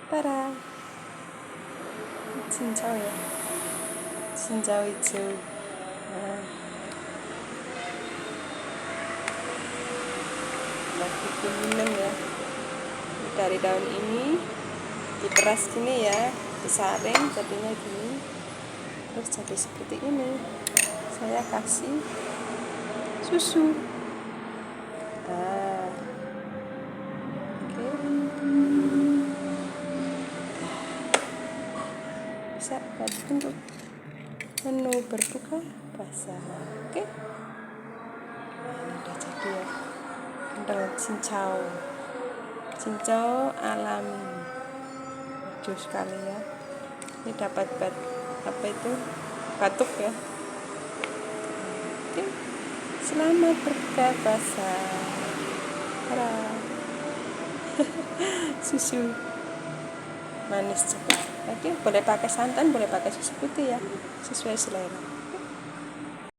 Para cincau ya, cincau hijau. Nah, lagi minum ya. Dari daun ini diperas gini ya, disaring jadinya gini, terus jadi seperti ini. Saya kasih susu. Nah, oke. Bisa untuk menu berbuka puasa. Oke. Nah, ini udah jadi ya. Kental cincau alami. Lucu sekali ya. Ini dapat batuk ya. Oke. Selamat berbuka puasa. Susu manis juga. Oke, boleh pakai santan, boleh pakai susu putih ya, sesuai selera.